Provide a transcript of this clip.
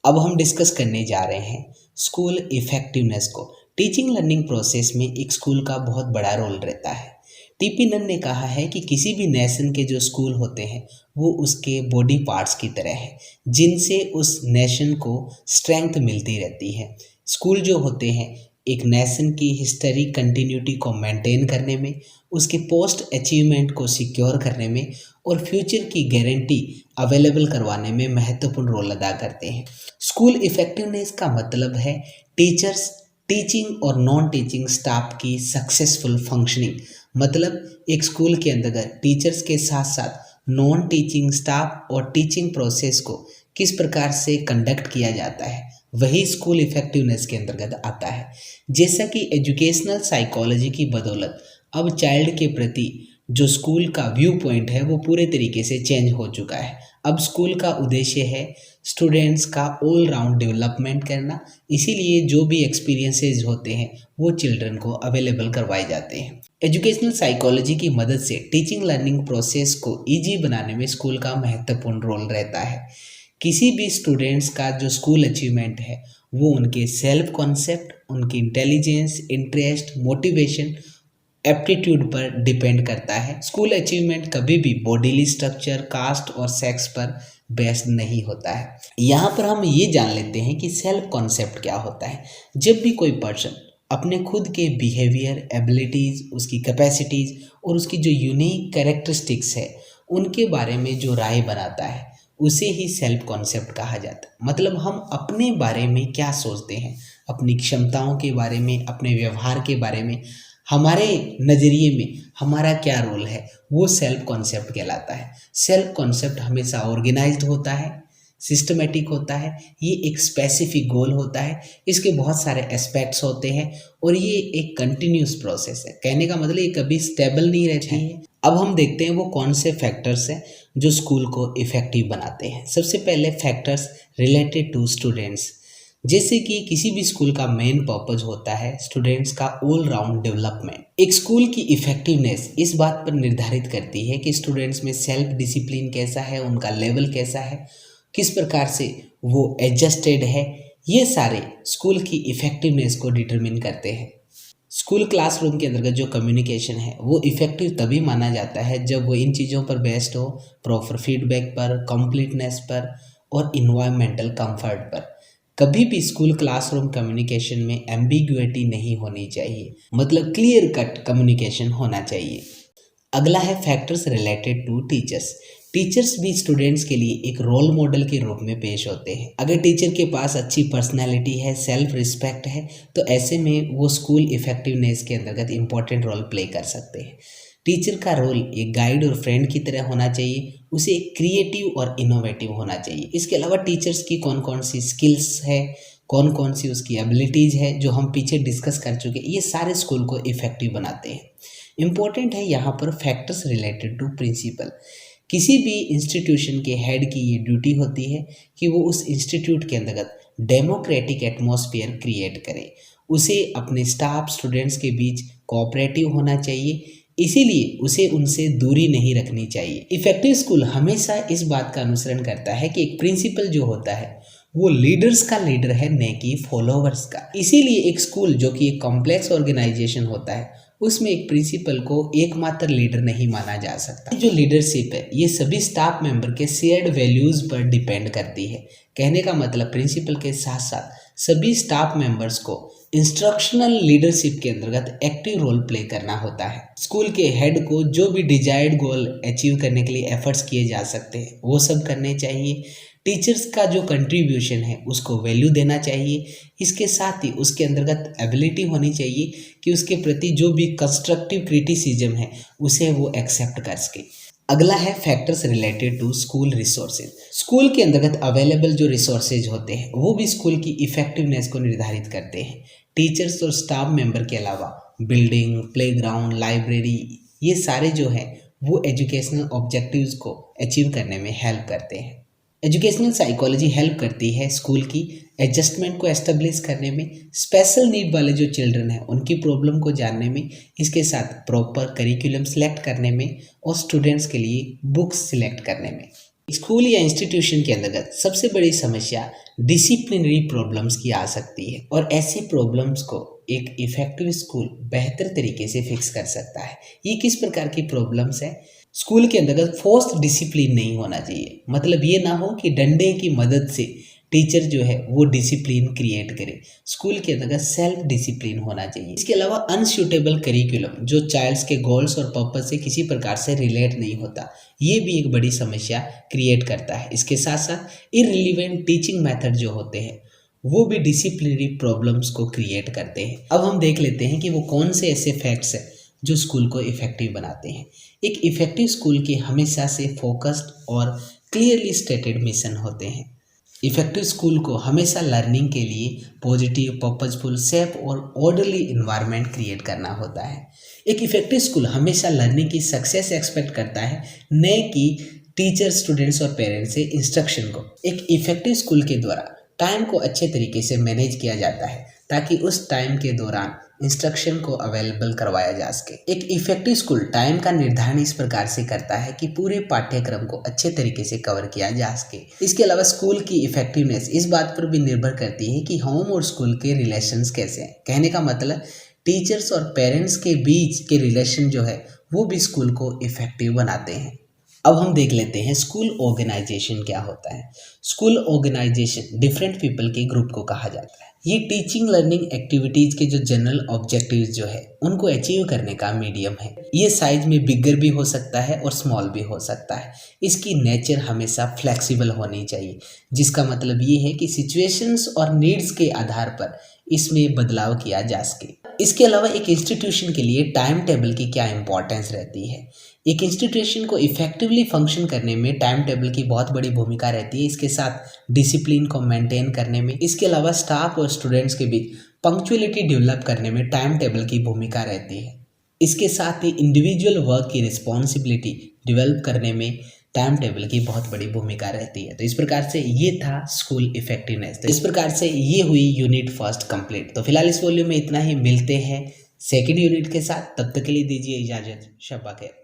अब हम डिस्कस करने जा रहे हैं स्कूल इफेक्टिवनेस को। टीचिंग लर्निंग प्रोसेस में एक स्कूल का बहुत बड़ा रोल रहता है। टीपी नन ने कहा है कि किसी भी नेशन के जो स्कूल होते हैं वो उसके बॉडी पार्ट्स की तरह है, जिनसे उस नेशन को स्ट्रेंथ मिलती रहती है। स्कूल जो होते हैं एक नेशन की हिस्टरी कंटिन्यूटी को मेंटेन करने में, उसके पोस्ट अचीवमेंट को सिक्योर करने में और फ्यूचर की गारंटी अवेलेबल करवाने में महत्वपूर्ण रोल अदा करते हैं। स्कूल इफेक्टिवनेस का मतलब है टीचर्स, टीचिंग और नॉन टीचिंग स्टाफ की सक्सेसफुल फंक्शनिंग। मतलब एक स्कूल के अंतर्गत टीचर्स के साथ साथ नॉन टीचिंग स्टाफ और टीचिंग प्रोसेस को किस प्रकार से कंडक्ट किया जाता है, वही स्कूल इफेक्टिवनेस के अंतर्गत आता है। जैसा कि एजुकेशनल साइकोलॉजी की बदौलत अब चाइल्ड के प्रति जो स्कूल का व्यू पॉइंट है वो पूरे तरीके से चेंज हो चुका है। अब स्कूल का उद्देश्य है स्टूडेंट्स का ऑल राउंड डेवलपमेंट करना, इसीलिए जो भी एक्सपीरियंसेस होते हैं वो चिल्ड्रन को अवेलेबल करवाए जाते हैं। एजुकेशनल साइकोलॉजी की मदद से टीचिंग लर्निंग प्रोसेस को ईजी बनाने में स्कूल का महत्वपूर्ण रोल रहता है। किसी भी स्टूडेंट्स का जो स्कूल अचीवमेंट है वो उनके सेल्फ कॉन्सेप्ट, उनकी इंटेलिजेंस, इंटरेस्ट, मोटिवेशन, एप्टीट्यूड पर डिपेंड करता है। स्कूल अचीवमेंट कभी भी बॉडीली स्ट्रक्चर, कास्ट और सेक्स पर बेस्ड नहीं होता है। यहाँ पर हम ये जान लेते हैं कि सेल्फ कॉन्सेप्ट क्या होता है। जब भी कोई पर्सन अपने खुद के बिहेवियर, एबिलिटीज़, उसकी कैपेसिटीज़ और उसकी जो यूनिक कैरेक्टरिस्टिक्स है उनके बारे में जो राय बनाता है उसे ही सेल्फ कॉन्सेप्ट कहा जाता है। मतलब हम अपने बारे में क्या सोचते हैं, अपनी क्षमताओं के बारे में, अपने व्यवहार के बारे में, हमारे नज़रिए में हमारा क्या रोल है, वो सेल्फ कॉन्सेप्ट कहलाता है। सेल्फ कॉन्सेप्ट हमेशा ऑर्गेनाइज्ड होता है, सिस्टमेटिक होता है, ये एक स्पेसिफिक गोल होता है, इसके बहुत सारे एस्पेक्ट्स होते हैं और ये एक कंटिन्यूस प्रोसेस है। कहने का मतलब ये कभी स्टेबल नहीं रहती है। अब हम देखते हैं वो कौन से फैक्टर्स हैं जो स्कूल को इफ़ेक्टिव बनाते हैं। सबसे पहले फैक्टर्स रिलेटेड टू स्टूडेंट्स। जैसे कि किसी भी स्कूल का मेन पर्पज होता है स्टूडेंट्स का ऑल राउंड डेवलपमेंट। एक स्कूल की इफेक्टिवनेस इस बात पर निर्धारित करती है कि स्टूडेंट्स में सेल्फ डिसिप्लिन कैसा है, उनका लेवल कैसा है, किस प्रकार से वो एडजस्टेड है। ये सारे स्कूल की इफेक्टिवनेस को डिटरमिन करते हैं। स्कूल क्लासरूम के अंतर्गत जो कम्युनिकेशन है वो इफेक्टिव तभी माना जाता है जब वो इन चीज़ों पर बेस्ड हो, प्रॉपर फीडबैक पर, कंप्लीटनेस पर और इन्वायरमेंटल कंफर्ट पर। कभी भी स्कूल क्लासरूम कम्युनिकेशन में एम्बिग्युइटी नहीं होनी चाहिए, मतलब क्लियर कट कम्युनिकेशन होना चाहिए। अगला है factors related to teachers. Teachers भी स्टूडेंट्स के लिए एक रोल मॉडल के रूप में पेश होते हैं। अगर टीचर के पास अच्छी पर्सनैलिटी है, सेल्फ रिस्पेक्ट है, तो ऐसे में वो स्कूल इफेक्टिवनेस के अंतर्गत इम्पोर्टेंट रोल प्ले कर सकते हैं। टीचर का रोल एक गाइड और फ्रेंड की तरह होना चाहिए, उसे क्रिएटिव और इनोवेटिव होना चाहिए। इसके अलावा टीचर्स की कौन कौन सी स्किल्स है, कौन कौन सी उसकी एबिलिटीज़ है जो हम पीछे डिस्कस कर चुके हैं, ये सारे स्कूल को इफेक्टिव बनाते हैं। इम्पोर्टेंट है यहाँ पर फैक्टर्स रिलेटेड टू प्रिंसिपल। किसी भी इंस्टीट्यूशन के हेड की ये ड्यूटी होती है कि वो उस इंस्टीट्यूट के अंतर्गत डेमोक्रेटिक एटमॉस्फेयर क्रिएट करे। उसे अपने स्टाफ, स्टूडेंट्स के बीच कोऑपरेटिव होना चाहिए, इसीलिए उसे उनसे दूरी नहीं रखनी चाहिए। इफेक्टिव स्कूल हमेशा इस बात का अनुसरण करता है कि एक प्रिंसिपल जो होता है वो लीडर्स का लीडर है, न कि फॉलोवर्स का। इसीलिए एक स्कूल जो कि एक कॉम्प्लेक्स ऑर्गेनाइजेशन होता है उसमें एक प्रिंसिपल को एकमात्र लीडर नहीं माना जा सकता। जो लीडरशिप है ये सभी स्टाफ मेंबर के शेयर्ड वैल्यूज़ पर डिपेंड करती है। कहने का मतलब प्रिंसिपल के साथ साथ सभी स्टाफ मेंबर्स को इंस्ट्रक्शनल लीडरशिप के अंतर्गत एक्टिव रोल प्ले करना होता है। स्कूल के हेड को जो भी डिजायर्ड गोल अचीव करने के लिए एफर्ट्स किए जा सकते हैं वो सब करने चाहिए। टीचर्स का जो कंट्रीब्यूशन है उसको वैल्यू देना चाहिए। इसके साथ ही उसके अंतर्गत एबिलिटी होनी चाहिए कि उसके प्रति जो भी कंस्ट्रक्टिव क्रिटिसिज्म है उसे वो एक्सेप्ट कर सके। अगला है factors related to school resources. School के अंतर्गत अवेलेबल जो रिसोर्सेज होते हैं वो भी स्कूल की इफेक्टिवनेस को निर्धारित करते हैं। टीचर्स और स्टाफ मेंबर के अलावा बिल्डिंग, प्लेग्राउंड, लाइब्रेरी, ये सारे जो हैं वो एजुकेशनल ऑब्जेक्टिव्स को अचीव करने में हेल्प करते हैं। एजुकेशनल साइकोलॉजी हेल्प करती है स्कूल की एडजस्टमेंट को एस्टेब्लिश करने में, स्पेशल नीड वाले जो चिल्ड्रन हैं उनकी प्रॉब्लम को जानने में, इसके साथ प्रॉपर करिकुलम सिलेक्ट करने में और स्टूडेंट्स के लिए बुक्स सिलेक्ट करने में। स्कूल या इंस्टीट्यूशन के अंतर्गत सबसे बड़ी समस्या डिसिप्लिनरी प्रॉब्लम्स की आ सकती है और ऐसे प्रॉब्लम्स को एक इफेक्टिव स्कूल बेहतर तरीके से फिक्स कर सकता है। ये किस प्रकार की प्रॉब्लम्स है? स्कूल के अंतर्गत फोर्स्ड डिसिप्लिन नहीं होना चाहिए, मतलब ये ना हो कि डंडे की मदद से टीचर जो है वो डिसिप्लिन क्रिएट करे। स्कूल के अंतर्गत सेल्फ डिसिप्लिन होना चाहिए। इसके अलावा अनसूटेबल करिकुलम जो चाइल्ड्स के गोल्स और पर्पस से किसी प्रकार से रिलेट नहीं होता, ये भी एक बड़ी समस्या क्रिएट करता है। इसके साथ साथ इररिलेवेंट टीचिंग मेथड जो होते हैं वो भी डिसिप्लिनरी प्रॉब्लम्स को क्रिएट करते हैं। अब हम देख लेते हैं कि वो कौन से ऐसे फैक्ट्स हैं जो स्कूल को इफेक्टिव बनाते हैं। एक इफेक्टिव स्कूल के हमेशा से फोकस्ड और क्लियरली स्टेटेड मिशन होते हैं। इफेक्टिव स्कूल को हमेशा लर्निंग के लिए पॉजिटिव, पर्पजफुल, सेफ और ऑर्डरली इन्वायरमेंट क्रिएट करना होता है। एक इफेक्टिव स्कूल हमेशा लर्निंग की सक्सेस एक्सपेक्ट करता है, न कि टीचर, स्टूडेंट्स और पेरेंट्स से इंस्ट्रक्शन को। एक इफेक्टिव स्कूल के द्वारा टाइम को अच्छे तरीके से मैनेज किया जाता है ताकि उस टाइम के दौरान इंस्ट्रक्शन को अवेलेबल करवाया जा सके। एक इफेक्टिव स्कूल टाइम का निर्धारण इस प्रकार से करता है कि पूरे पाठ्यक्रम को अच्छे तरीके से कवर किया जा सके। इसके अलावा स्कूल की इफेक्टिवनेस इस बात पर भी निर्भर करती है कि होम और स्कूल के रिलेशंस कैसे हैं। कहने का मतलब टीचर्स और पेरेंट्स के बीच के रिलेशन जो है वो भी स्कूल को इफेक्टिव बनाते हैं। अब हम देख लेते हैं स्कूल ऑर्गेनाइजेशन क्या होता है। स्कूल ऑर्गेनाइजेशन डिफरेंट पीपल के ग्रुप को कहा जाता है। ये टीचिंग लर्निंग एक्टिविटीज़ के जो जनरल ऑब्जेक्टिव्स जो है उनको अचीव करने का मीडियम है। ये साइज में बिगर भी हो सकता है और स्मॉल भी हो सकता है। इसकी नेचर हमेशा फ्लेक्सिबल होनी चाहिए, जिसका मतलब ये है कि सिचुएशंस और नीड्स के आधार पर इसमें बदलाव किया जा सके। इसके अलावा एक इंस्टीट्यूशन के लिए टाइम टेबल की क्या इंपॉर्टेंस रहती है? एक इंस्टीट्यूशन को इफेक्टिवली फंक्शन करने में टाइम टेबल की बहुत बड़ी भूमिका रहती है। इसके साथ डिसिप्लिन को मेंटेन करने में, इसके अलावा स्टाफ और स्टूडेंट्स के बीच पंक्चुअलिटी डेवलप करने में टाइम टेबल की भूमिका रहती है। इसके साथ ही इंडिविजुअल वर्क की रिस्पॉन्सिबिलिटी डेवलप करने में टाइम टेबल की बहुत बड़ी भूमिका रहती है। तो इस प्रकार से ये था स्कूल इफेक्टिवनेस। तो इस प्रकार से ये हुई यूनिट फर्स्ट कंप्लीट। तो फिलहाल इस वॉल्यूम में इतना ही, मिलते हैं सेकेंड यूनिट के साथ। तब तक के लिए दीजिए इजाज़त। शब्बा खैर।